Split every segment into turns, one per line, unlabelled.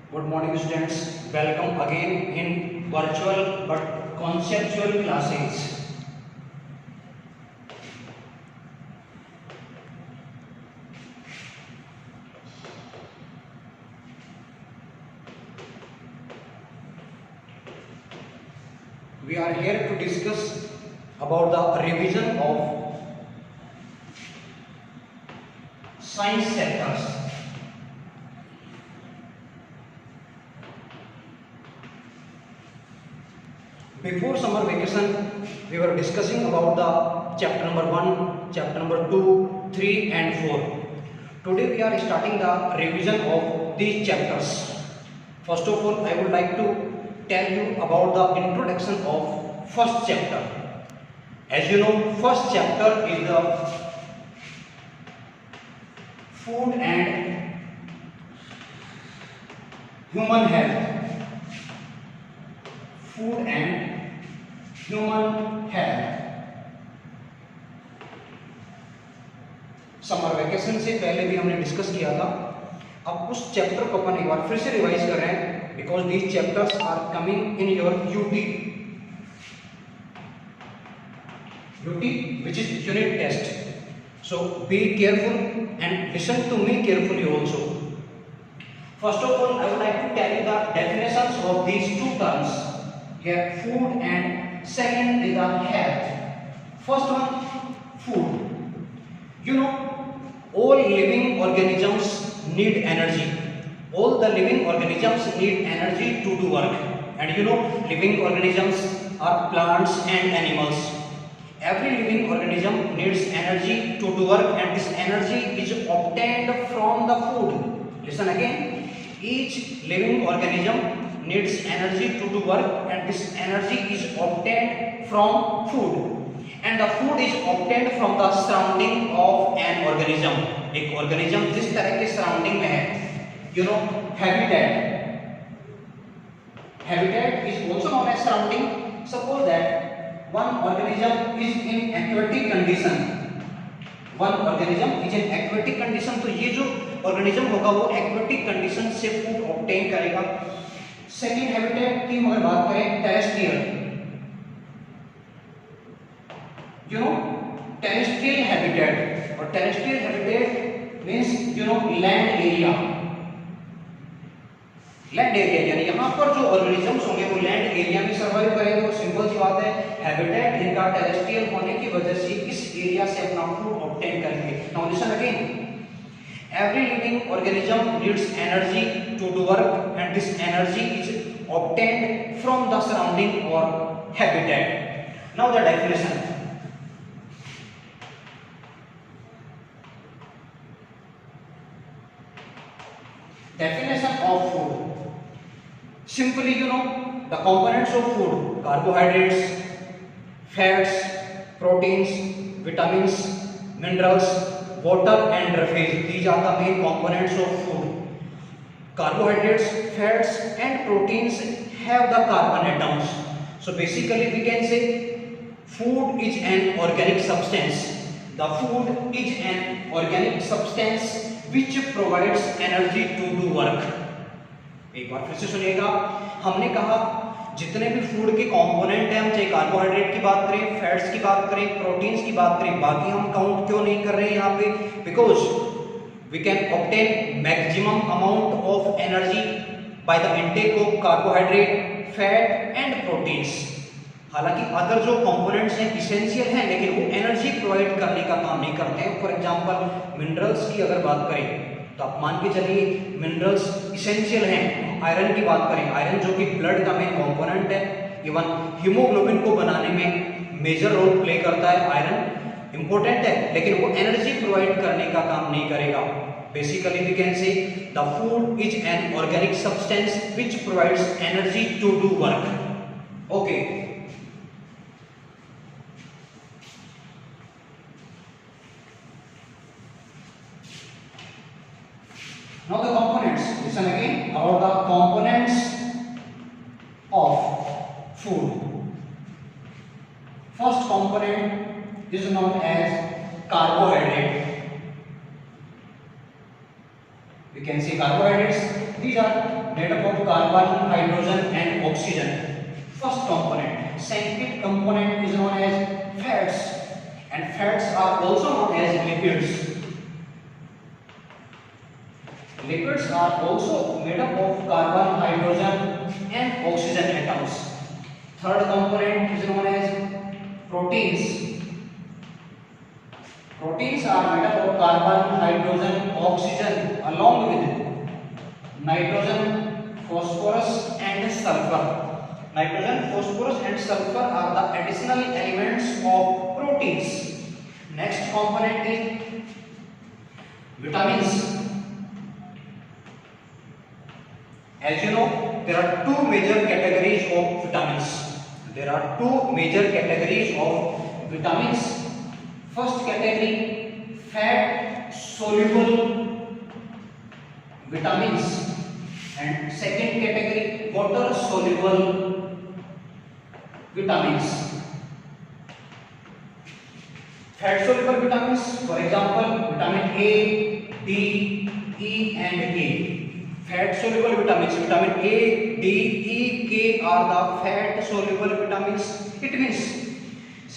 Good morning students, welcome again in virtual but conceptual classes. We are here to discuss about the revision of science chapters. Before summer vacation, we were discussing about the chapter number 1, chapter number 2, 3 and 4. Today we are starting the revision of these chapters. First of all, I would like to tell you about the introduction of first chapter. As you know, first chapter is the food and human health. Food and human health. Summer vacation से पहले भी हमने discuss किया था. अब उस chapter को अपन एक बार फिर से रिवाइज कर रहे हैं because these chapters are coming in your UT which is unit test. So be careful and listen to me carefully also. First of all, I would like to tell you the definitions of these two terms. Here, food and second is the health. First one, food. You know, all living organisms need energy. All the living organisms need energy to do work. And you know, living organisms are plants and animals. Every living organism needs energy to do work, and this energy is obtained from the food. Listen again. Each living organism needs energy to do work, and this energy is obtained from food, and the food is obtained from the surrounding of an organism. एक organism जिस तरह के surrounding में है, you know, habitat is also known as surrounding. Suppose that one organism is in aquatic condition. One organism is in aquatic condition, तो ये जो organism होगा वो aquatic condition से food obtain करेगा. सेकेंड हैबिटेट की अगर बात करें terrestrial, you know, terrestrial habitat. और terrestrial habitat means you know land area. Land area यानी यहाँ पर जो ऑर्गेनिजम्स होंगे वो लैंड एरिया में सर्वाइव करेंगे. वो सिंपल सी बात है, हैबिटेट इनका टेरेस्ट्रियल होने की वजह से इस एरिया से अपना फूड ऑब्टेन करेंगे. Now listen again. Every living organism needs energy to do work, and this energy is obtained from the surrounding or habitat. Now the definition. Definition of food. Simply, you know, the components of food: carbohydrates, fats, proteins, vitamins, minerals, water and roughage. These are the main components of food. Carbohydrates, fats and proteins have the carbon atoms. So basically we can say food is an organic substance. The food is an organic substance which provides energy to do work. एक बार फिर से सुनिएगा. हमने कहा जितने भी food के कंपोनेंट हैं, हम चाहे कार्बोहाइड्रेट की बात करें, फैट्स की बात करें, प्रोटीन्स की बात करें, बाकी हम काउंट क्यों नहीं कर रहे हैं यहाँ पे? Because we can obtain maximum amount of energy by the intake of carbohydrate, fat and proteins. हालांकि अदर जो कंपोनेंट्स हैं इसेंशियल हैं, लेकिन वो एनर्जी प्रोवाइड करने का काम नहीं करते हैं. फॉर एग्जांपल मिनरल्स की अगर बात करें तो आप मान के चलिए मिनरल्स इसेंशियल हैं. आयरन की बात करें, आयरन जो कि ब्लड का मेन कंपोनेंट है, इवन हीमोग्लोबिन को बनाने में मेजर रोल प्ले करता है. आयरन इंपॉर्टेंट है, लेकिन वो एनर्जी प्रोवाइड करने का काम नहीं करेगा. Basically we can say the food is an organic substance which provides energy to do work. Okay. Now the components. Listen again about the components of food. First component is known as carbohydrate. We can say say carbohydrates. These are made up of carbon, hydrogen and oxygen. First component, second component is known as fats, and fats are also known as lipids. Lipids are also made up of carbon, hydrogen and oxygen atoms. Third component is known as proteins. Proteins are made up of carbon, hydrogen, oxygen along with nitrogen, phosphorus and sulfur. Nitrogen, phosphorus and sulfur are the additional elements of proteins. Next component is vitamins. As you know, there are two major categories of vitamins. There are two major categories of vitamins. First category, fat soluble vitamins, and second category, water soluble vitamins. Fat soluble vitamins, for example, vitamin A, D, E and K. Fat soluble vitamins, vitamin A, D, E, K are the fat soluble vitamins. It means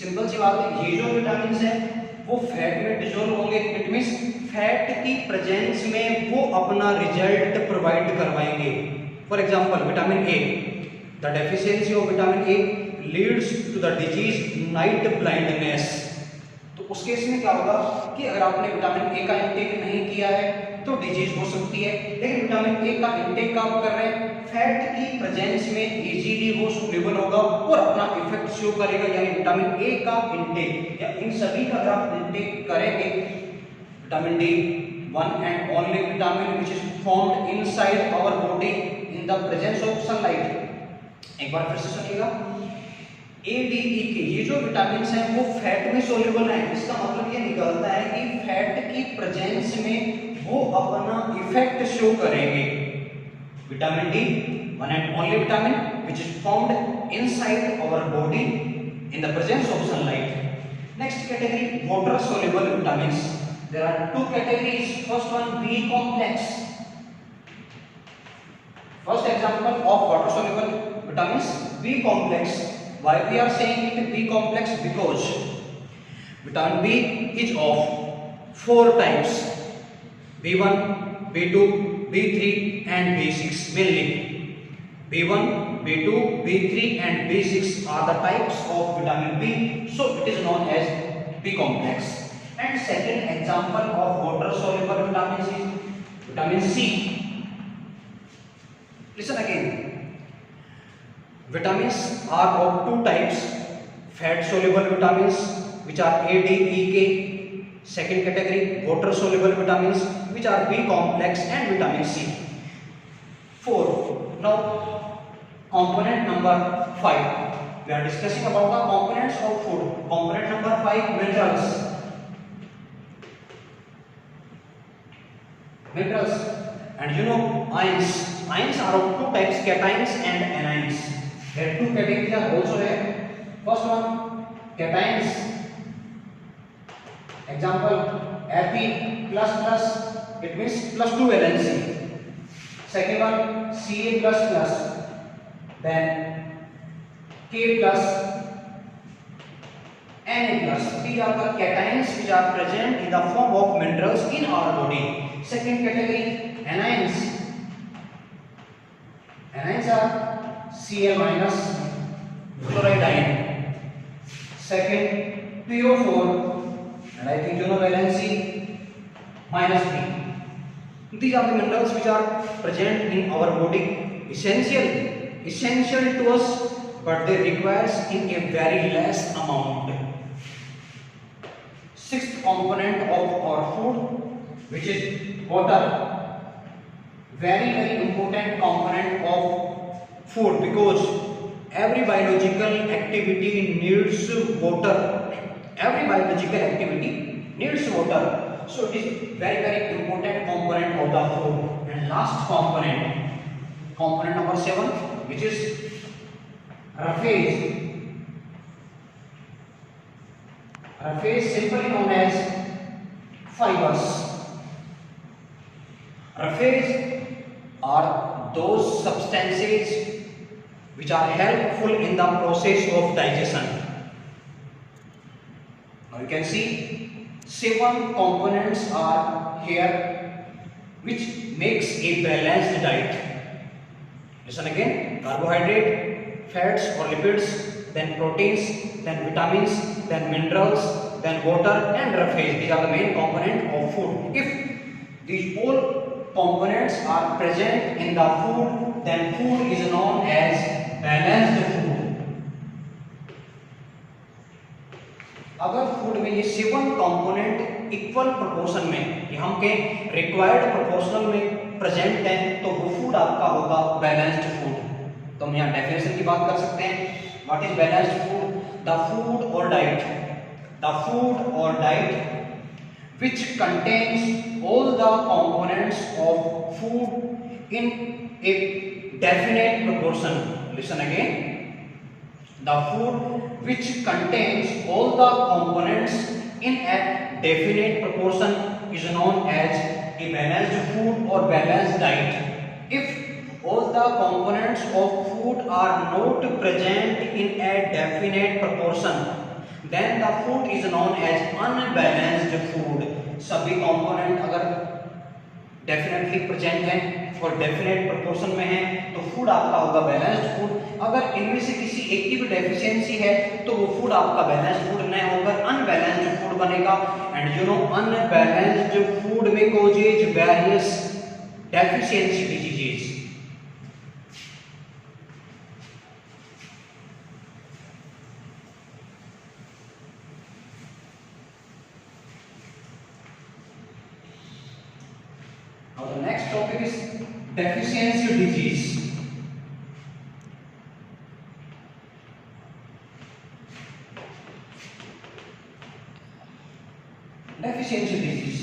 simple सी बात है, ये जो vitamins हैं वो fat में dissolve होंगे. It means fat की प्रेजेंस में वो अपना रिजल्ट प्रोवाइड करवाएंगे. For example vitamin A, the deficiency of vitamin A leads to the disease night blindness. तो उस केस में क्या होगा कि अगर आपने विटामिन ए का इंटेक नहीं किया है तो डिजीज हो सकती है. लेकिन विटामिन ए का इंटेक आप कर रहे हैं, फैट की प्रेजेंस में इजीली वो सोल्यूबल होगा और अपना इफेक्ट शो करेगा. यानी विटामिन ए का इंटेक या इन सभी का अगर आप इंटेक करेंगे, vitamin D one and only vitamin which is formed inside our body in the presence of sunlight. एक बार फिर से सुनिएगा, ए डी ई के ये जो विटामिन हैं वो फैट में सोल्यूबल हैं. इसका मतलब ये निकलता है कि फैट की प्रेजेंस में वो अपना इफेक्ट शो करेंगे. Vitamin D one and only vitamin which is formed inside our body in the presence of sunlight. Next category, water soluble vitamins. There are two categories. First one, B complex. First example of water soluble vitamins, B complex. Why we are saying it B complex? Because vitamin B is of 4 types: B1, B2, B3 and B6 mainly. B1, B2, B3 and B6 are the types of vitamin B, so it is known as B complex. And second example of water soluble vitamins is vitamin C. Listen again. Vitamins are of two types: fat soluble vitamins which are A, D, E, K. Second category, water soluble vitamins which are B complex and vitamin C. 4. Now component number 5. We are discussing about the components of food. Component number 5, minerals. Minerals, and you know ions. Ions are of two types: cations and anions. There are two categories are also there. First one, cations. Example, Fe plus plus, it means plus 2 valency. Second one, Ca plus plus, then K plus, Na plus. These are the cations which are present in the form of minerals in our body. Second category, anions. Anions are Cl minus, chloride ion. Second, PO4, and I think you know valency, minus 3. These are the minerals which are present in our body, essential to us, but they requires in a very less amount. Sixth component of our food, which is water. Very important component of food, because every biological activity needs water. Every biological activity needs water, so it is very important component of the food. And last component, component number 7, which is roughage. Roughage simply known as fibers. Roughage are those substances which are helpful in the process of digestion. Now you can see 7 components are here which makes a balanced diet. Listen again: carbohydrate, fats or lipids, then proteins, then vitamins, then minerals, then water and roughage. These are the main component of food. If these all components are present in the food, then food is known as balanced food. अगर food में ये 7 component equal proportion में, हम के required proportional में present है, तो वो फूड आपका होगा बैलेंस्ड फूड. तो हम यहाँ डेफिनेशन की बात कर सकते हैं. What is balanced food? The food और diet which contains all the components of food in a definite proportion. Listen again: the food which contains all the components in a definite proportion is known as a balanced food or balanced diet. If all the components of food are not present in a definite proportion, then the food is known as unbalanced food. सभी component अगर definitely present हैं और definite proportion में है, तो food आपका होगा balanced food. अगर इनमें से किसी एक की भी डेफिशिएंसी है, तो वो फूड आपका बैलेंस्ड फूड नहीं होकर अनबैलेंस्ड फूड बनेगा. And you know unbalanced food में causes various deficiency diseases. Now the next topic is deficiency disease. Deficiency disease,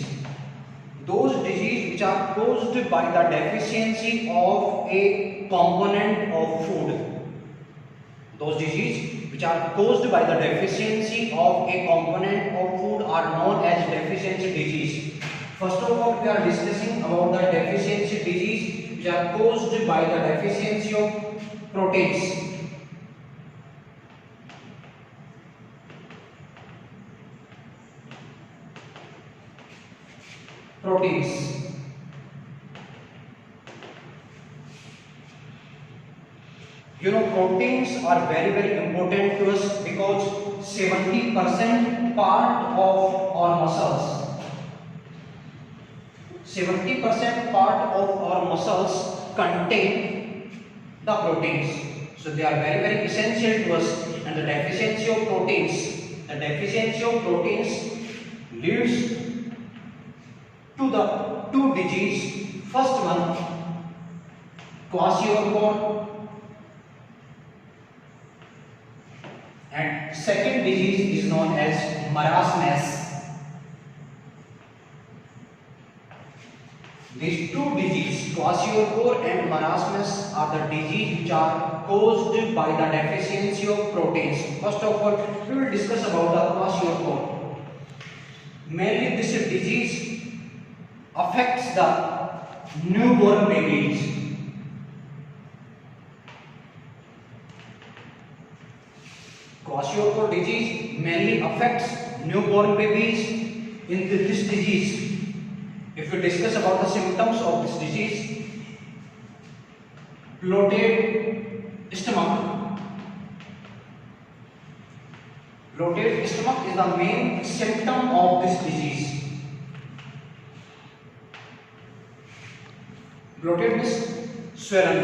those disease which are caused by the deficiency of a component of food. Those disease which are caused by the deficiency of a component of food are known as deficiency disease. First of all, we are discussing about the deficiency disease which are caused by the deficiency of proteins. You know, proteins are very important to us because 70% part of our muscles. 70% part of our muscles contain the proteins, so they are very essential to us. And the deficiency of proteins leads to the 2 disease. First one, kwashiorkor, and second disease is known as marasmus. These 2 diseases, kwashiorkor and marasmus, are the disease which are caused by the deficiency of proteins. First of all, we will discuss about the kwashiorkor. Mainly this disease affects the newborn babies. Kwashiorkor disease mainly affects newborn babies. In this disease, if we discuss about the symptoms of this disease, bloated stomach. Bloated stomach is the main symptom of this disease. Bloated means swollen,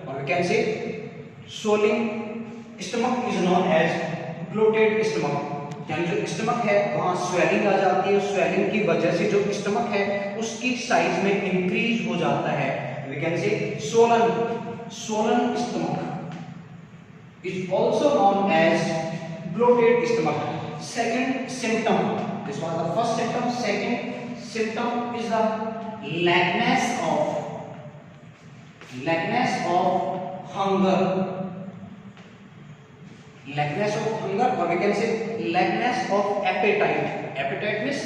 or we can say swelling stomach is known as bloated stomach. यानी जो stomach है वहाँ swelling आ जाती है, swelling की वजह से जो स्टमक है उसकी साइज में इंक्रीज हो जाता है. We can say swollen stomach is also known as bloated stomach. Second symptom, this was the first symptom. Second symptom is the lackness of hunger. Lackness of hunger, or we can say lackness of appetite. Appetite means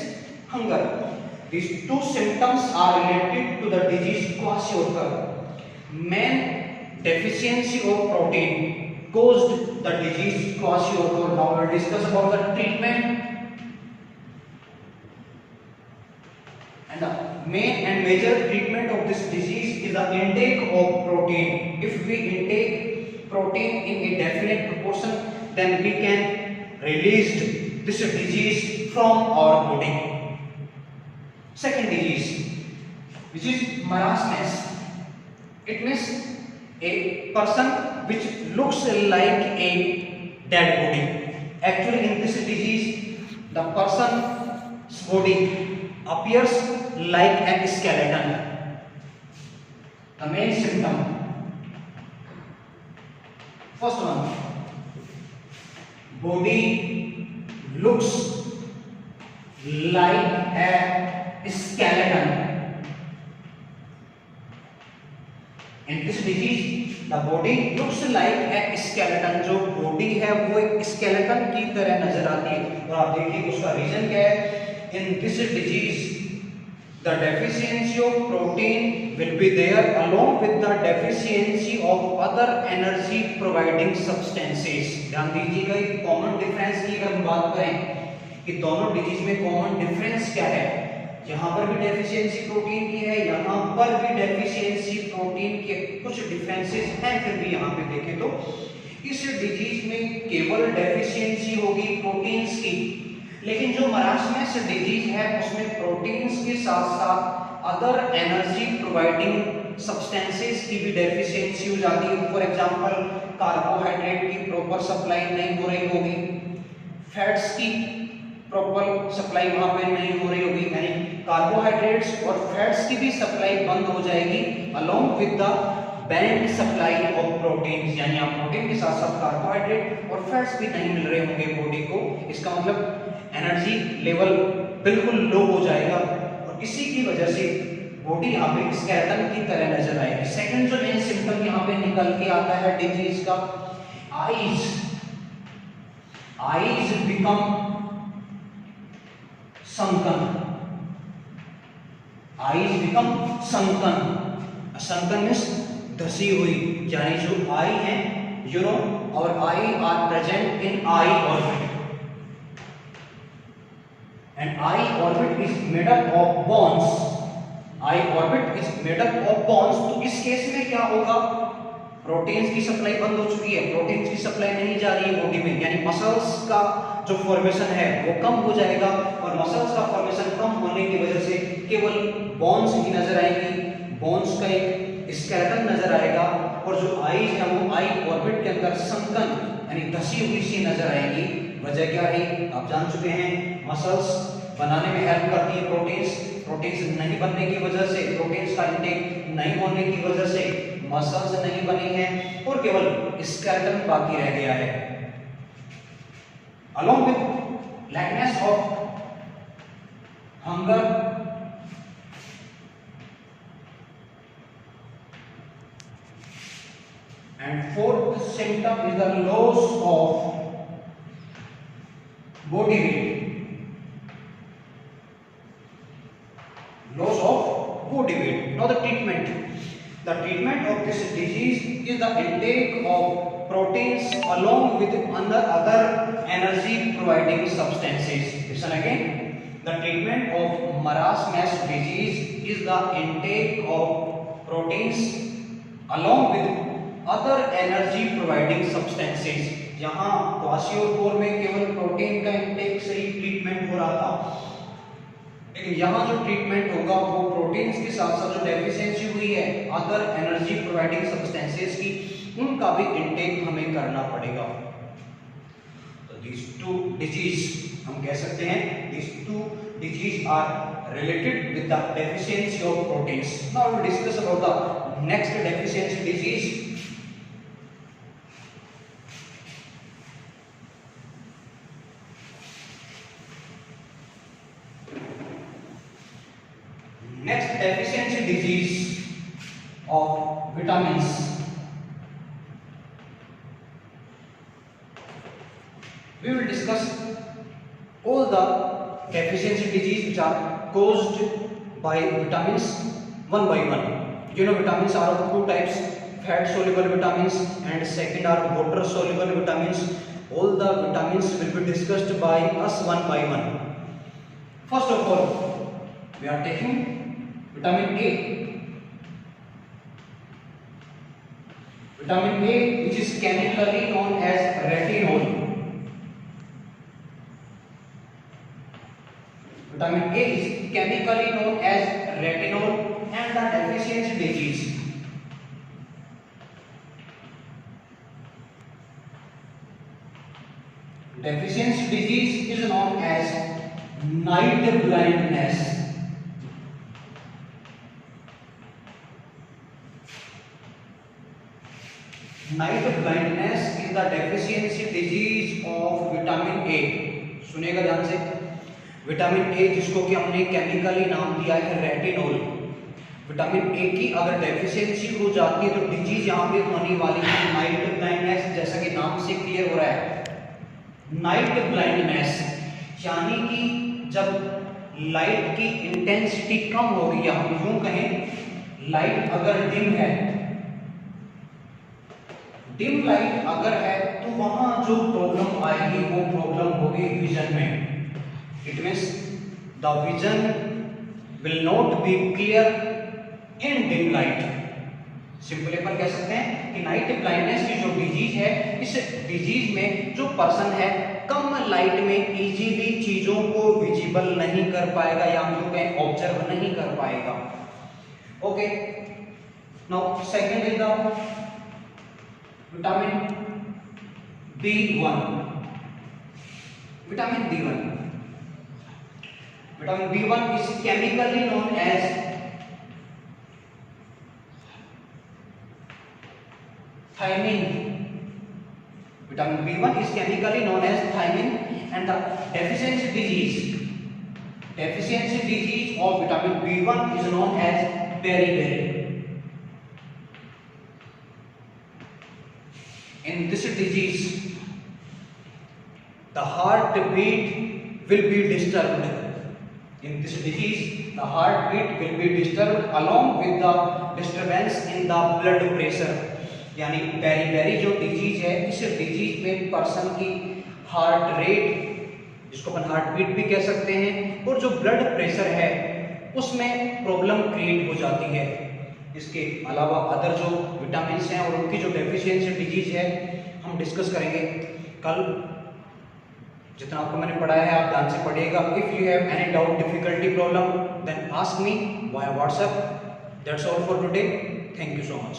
hunger. These two symptoms are related to the disease kwashiorkor. Main deficiency of protein caused the disease kwashiorkor. Now we will discuss about the treatment. And the main and major treatment of this disease is the intake of protein. If we intake protein in a definite proportion, then we can release this disease from our body. Second disease, which is marasmus. It means a person which looks like a dead body. Actually, in this disease, the person's body appears like a skeleton. The main symptom. First one, body looks like a skeleton. In this disease, the body looks like a skeleton. जो body है वो एक skeleton की तरह नजर आती है। और आप देखिए उसका रीजन क्या है? In this disease, the deficiency of protein will be there along with the deficiency of other energy providing substances. ध्यान दीजिएगा, एक कॉमन डिफरेंस की अगर हम बात करें कि दोनों डिजीज में कॉमन डिफरेंस क्या है, यहाँ पर भी डेफिशिएंसी प्रोटीन की है, यहाँ पर भी डेफिशिएंसी प्रोटीन के कुछ डिफरेंसेस हैं। फिर भी यहाँ पे देखें तो इस डिजीज में केवल डेफिशिएंसी होगी प्रोटीन्स की, लेकिन जो मरासमस डिजीज है उसमें प्रोटीन्स के साथ साथ अदर एनर्जी प्रोवाइडिंग सब्सटेंसेस की भी डेफिशिएंसी हो जाती है। फॉर एग्जांपल, कार्बोहाइड्रेट की प्रॉपर सप्लाई नहीं हो रही होगी, फैट्स की प्रॉपर सप्लाई वहां पे नहीं हो रही होगी, यानी कार्बोहाइड्रेट्स और फैट्स की भी सप्लाई बंद हो जाएगी along with the band supply of proteins. यानी आप प्रोटीन के साथ साथ कार्बोहाइड्रेट और फैट्स भी नहीं मिल रहे होंगे बॉडी को, इसका मतलब एनर्जी लेवल बिल्कुल लो हो जाएगा और इसी की वजह से बॉडी यहाँ पे स्केलेटन की तरह नजर आएगी। सेकंड जो मेन सिम्टम यहाँ पे निकल के आता है डिजीज का, eyes become sunken. Eyes become sunken. Sunken means धसी हुई, यानी जो आई है, you know, our eye are present in eye orbit, and eye orbit is made up of bones. Eye orbit is made up of bones. तो इस case में क्या होगा? Proteins की सप्लाई बंद हो चुकी है, प्रोटीन्स की सप्लाई नहीं जा रही है बॉडी में, यानी मसल्स का जो फॉर्मेशन है वो कम हो जाएगा और मसल्स का फॉर्मेशन कम होने की वजह से केवल बोन्स ही नजर आएंगी, बोन्स का एक स्केलेटन नजर आएगा और जो आईज है वो आई ऑर्बिट के अंदर संकन यानी धसी हुई सी नजर आएगी। वजह क्या है आप जान चुके हैं, मसल्स बनाने में हेल्प करती है प्रोटीन्स, प्रोटीन्स नहीं बनने की वजह से, प्रोटीन्स का इंटेक नहीं होने की वजह से मसल्स नहीं बनी है और केवल स्केलेटन बाकी रह गया है। Along with lackness of hunger, and fourth symptom is the loss of body weight. Loss of body weight. Now the treatment. The treatment of this disease is the intake of proteins along with other energy providing substances. Listen again. The treatment of marasmus disease is the intake of proteins along with other energy providing substances. यहाँ क्वाशियोकोर में केवल protein का intake से ही treatment हो रहा था, लेकिन यहाँ जो ट्रीटमेंट होगा वो प्रोटीन्स के साथ साथ जो डेफिशिएंसी हुई है अदर एनर्जी प्रोवाइडिंग सब्सटेंसेस की, उनका भी इंटेक हमें करना पड़ेगा। तो these two disease हम कह सकते हैं, these two disease are related with the deficiency of proteins. Now we will discuss about the next deficiency disease. Next deficiency disease of vitamins. We will discuss all the deficiency disease which are caused by vitamins one by one. You know, vitamins are of two types, fat soluble vitamins and second are water soluble vitamins. All the vitamins will be discussed by us one by one. First of all, we are taking vitamin A. Vitamin A, which is chemically known as retinol. Vitamin A is chemically known as retinol and the deficiency disease. Deficiency disease is known as night blindness. Night blindness is the deficiency disease of vitamin A. सुनिएगा ध्यान से, vitamin A जिसको कि हमने chemically नाम दिया है retinol, vitamin A की अगर डेफिशिएंसी हो जाती है तो डिजीज यहाँ पे होने वाली है नाइट ब्लाइंडनेस, जैसा कि नाम से क्लियर हो रहा है। नाइट ब्लाइंडनेस यानी कि जब लाइट की इंटेंसिटी कम होगी, या हम यूं कहें लाइट अगर डिम है, डिम लाइट अगर है तो वहां जो प्रॉब्लम आएगी वो प्रॉब्लम होगी विजन में। It means the vision will not be clear in dim light. Simply पर कह सकते हैं कि नाइट ब्लाइंडनेस की जो डिजीज है, इस डिजीज में जो पर्सन है कम लाइट में इजीली चीजों को विजिबल नहीं कर पाएगा, या हम जो कहें ऑब्जर्व नहीं कर पाएगा। Okay, now second is the vitamin B1. Vitamin B1. Vitamin B1 is chemically known as thiamine. Vitamin B1 is chemically known as thiamine, and the deficiency disease of vitamin B1 is known as beriberi. In this disease, the heartbeat will be disturbed. In this disease, the heartbeat will be disturbed along with the disturbance in the blood pressure. यानी berry जो disease है, इस disease में person की heart rate, जिसको अपन heart beat भी कह सकते हैं, और जो ब्लड प्रेशर है उसमें प्रॉब्लम क्रिएट हो जाती है। इसके अलावा अदर जो विटामिन हैं और उनकी जो डेफिशिएंसी डिजीज है हम डिस्कस करेंगे कल। जितना आपको मैंने पढ़ाया है आप ध्यान से पढ़िएगा। If you have any doubt, difficulty, problem, then ask me via WhatsApp. That's all for today. Thank you so much.